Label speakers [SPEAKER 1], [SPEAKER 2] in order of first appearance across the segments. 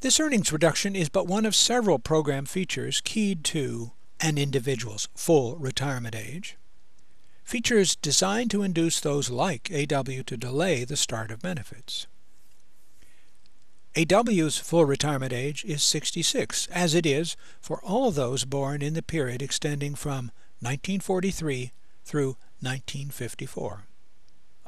[SPEAKER 1] This earnings reduction is but one of several program features keyed to an individual's full retirement age. Features designed to induce those like AW to delay the start of benefits. AW's full retirement age is 66, as it is for all those born in the period extending from 1943 through 1954.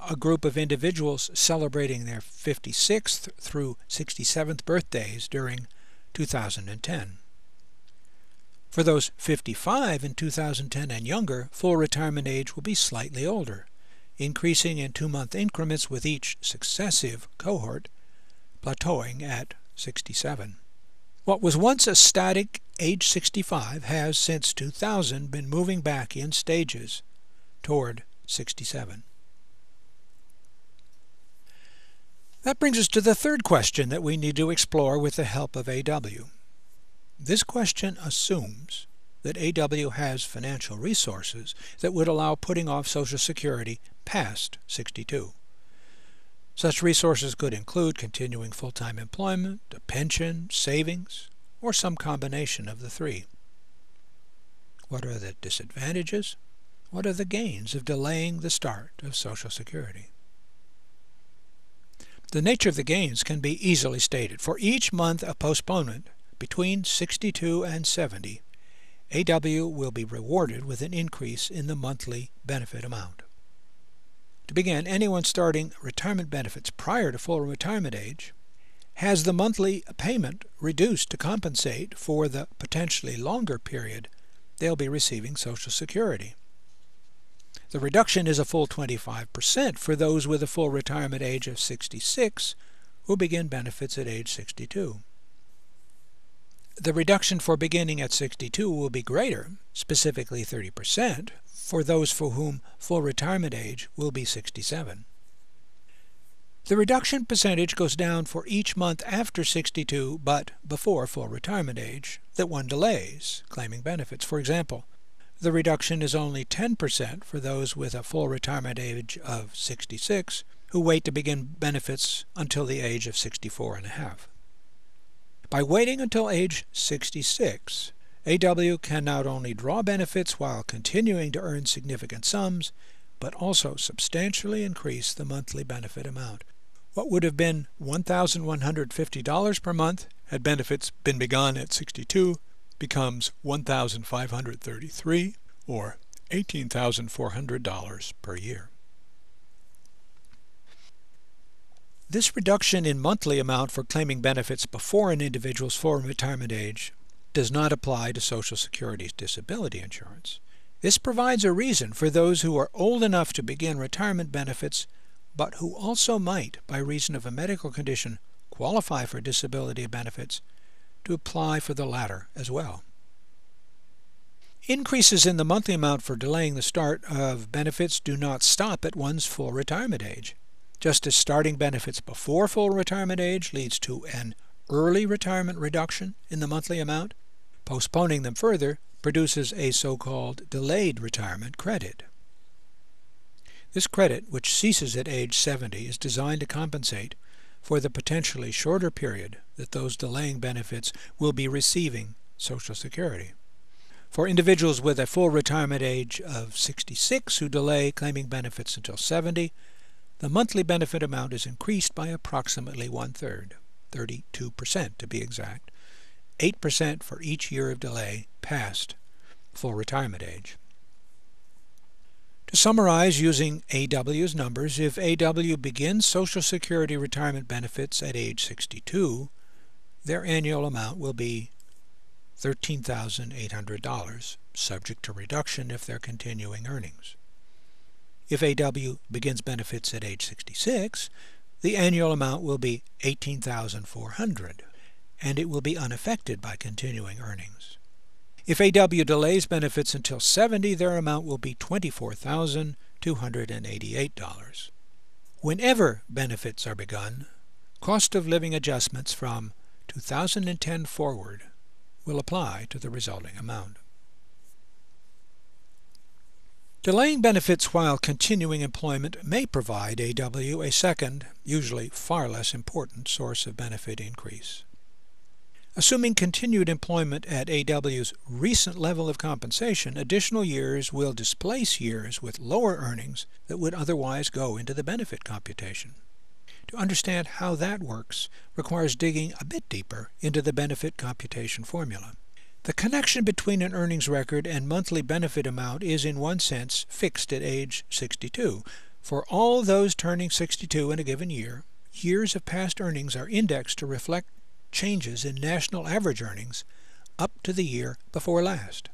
[SPEAKER 1] A group of individuals celebrating their 56th through 67th birthdays during 2010. For those 55 in 2010 and younger, full retirement age will be slightly older, increasing in 2-month increments with each successive cohort, plateauing at 67. What was once a static age 65 has since 2000 been moving back in stages toward 67. That brings us to the third question that we need to explore with the help of AW. This question assumes that AW has financial resources that would allow putting off Social Security past 62. Such resources could include continuing full-time employment, a pension, savings, or some combination of the three. What are the disadvantages? What are the gains of delaying the start of Social Security? The nature of the gains can be easily stated. For each month of postponement between 62 and 70, AW will be rewarded with an increase in the monthly benefit amount. To begin, anyone starting retirement benefits prior to full retirement age has the monthly payment reduced to compensate for the potentially longer period they'll be receiving Social Security. The reduction is a full 25% for those with a full retirement age of 66 who begin benefits at age 62. The reduction for beginning at 62 will be greater, specifically 30%, for those for whom full retirement age will be 67. The reduction percentage goes down for each month after 62 but before full retirement age that one delays claiming benefits. For example, the reduction is only 10% for those with a full retirement age of 66 who wait to begin benefits until the age of 64 and a half. By waiting until age 66, AW can not only draw benefits while continuing to earn significant sums, but also substantially increase the monthly benefit amount. What would have been $1,150 per month had benefits been begun at 62 becomes $1,533 or $18,400 per year. This reduction in monthly amount for claiming benefits before an individual's full retirement age does not apply to Social Security's disability insurance. This provides a reason for those who are old enough to begin retirement benefits but who also might, by reason of a medical condition, qualify for disability benefits to apply for the latter as well. Increases in the monthly amount for delaying the start of benefits do not stop at one's full retirement age. Just as starting benefits before full retirement age leads to an early retirement reduction in the monthly amount, postponing them further produces a so-called delayed retirement credit. This credit, which ceases at age 70, is designed to compensate for the potentially shorter period that those delaying benefits will be receiving Social Security. For individuals with a full retirement age of 66 who delay claiming benefits until 70, the monthly benefit amount is increased by approximately one-third, 32% to be exact, 8% for each year of delay past full retirement age. To summarize using AW's numbers, if AW begins Social Security retirement benefits at age 62, their annual amount will be $13,800, subject to reduction if they're continuing earnings. If AW begins benefits at age 66, the annual amount will be $18,400, and it will be unaffected by continuing earnings. If AW delays benefits until 70, their amount will be $24,288. Whenever benefits are begun, cost of living adjustments from 2010 forward will apply to the resulting amount. Delaying benefits while continuing employment may provide AW a second, usually far less important, source of benefit increase. Assuming continued employment at AW's recent level of compensation, additional years will displace years with lower earnings that would otherwise go into the benefit computation. To understand how that works requires digging a bit deeper into the benefit computation formula. The connection between an earnings record and monthly benefit amount is in one sense fixed at age 62. For all those turning 62 in a given year, years of past earnings are indexed to reflect changes in national average earnings up to the year before last.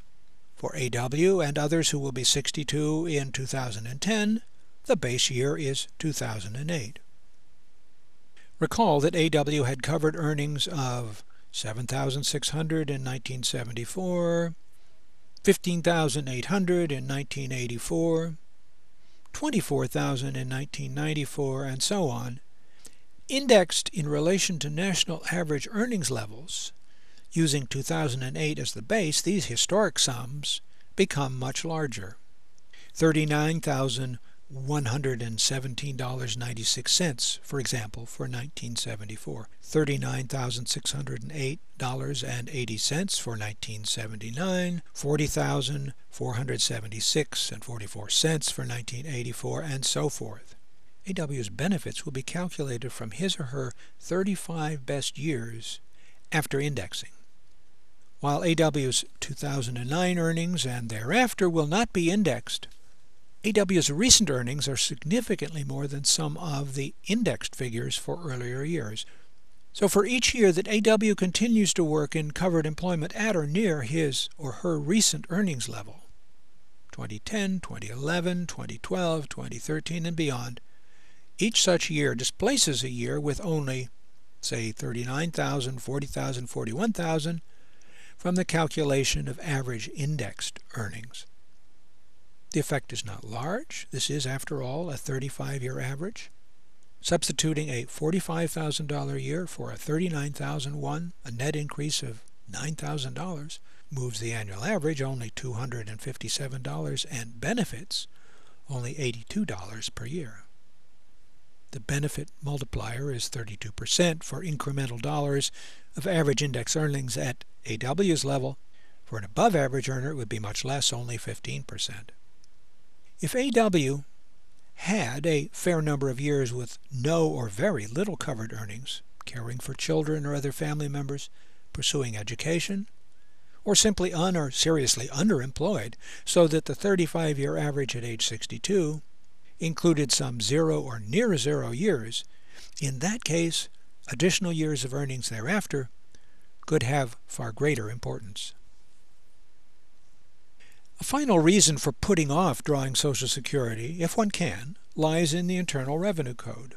[SPEAKER 1] For AW and others who will be 62 in 2010, the base year is 2008. Recall that AW had covered earnings of $7,600 in 1974, $15,800 in 1984, $24,000 in 1994, and so on, indexed in relation to national average earnings levels. Using 2008 as the base, these historic sums become much larger. $39,117.96, for example, for 1974, $39,608.80 for 1979, $40,476.44 for 1984, and so forth. AW's benefits will be calculated from his or her 35 best years after indexing, while AW's 2009 earnings and thereafter will not be indexed. AW's recent earnings are significantly more than some of the indexed figures for earlier years. So for each year that AW continues to work in covered employment at or near his or her recent earnings level, 2010, 2011, 2012, 2013, and beyond, each such year displaces a year with only, say, 39,000, 40,000, 41,000 from the calculation of average indexed earnings. The effect is not large. This is, after all, a 35-year average. Substituting a $45,000 year for a $39,001, a net increase of $9,000, moves the annual average only $257 and benefits only $82 per year. The benefit multiplier is 32% for incremental dollars of average index earnings at AW's level. For an above-average earner, it would be much less, only 15%. If AW had a fair number of years with no or very little covered earnings, caring for children or other family members, pursuing education, or simply or seriously underemployed, so that the 35-year average at age 62 included some 0 or near 0 years, in that case, additional years of earnings thereafter could have far greater importance. A final reason for putting off drawing Social Security, if one can, lies in the Internal Revenue Code.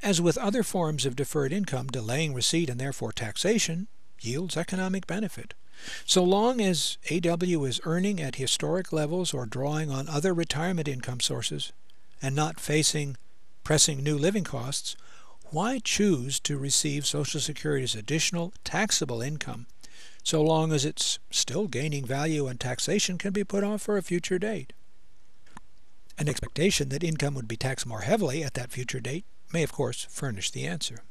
[SPEAKER 1] As with other forms of deferred income, delaying receipt and therefore taxation yields economic benefit. So long as AW is earning at historic levels or drawing on other retirement income sources and not facing pressing new living costs, why choose to receive Social Security's additional taxable income so long as it's still gaining value and taxation can be put off for a future date? An expectation that income would be taxed more heavily at that future date may, of course, furnish the answer.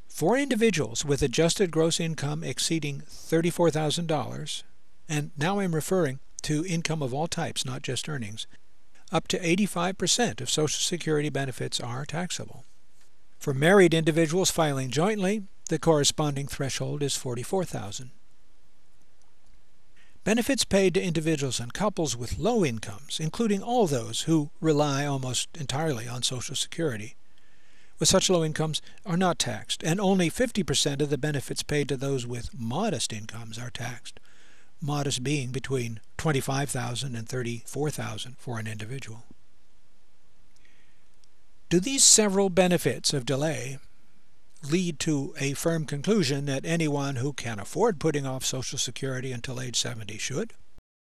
[SPEAKER 1] For individuals with adjusted gross income exceeding $34,000, and now I'm referring to income of all types, not just earnings, up to 85% of Social Security benefits are taxable. For married individuals filing jointly, the corresponding threshold is $44,000. Benefits paid to individuals and couples with low incomes, including all those who rely almost entirely on Social Security, with such low incomes are not taxed, and only 50% of the benefits paid to those with modest incomes are taxed, modest being between $25,000 and $34,000 for an individual. Do these several benefits of delay lead to a firm conclusion that anyone who can afford putting off Social Security until age 70 should?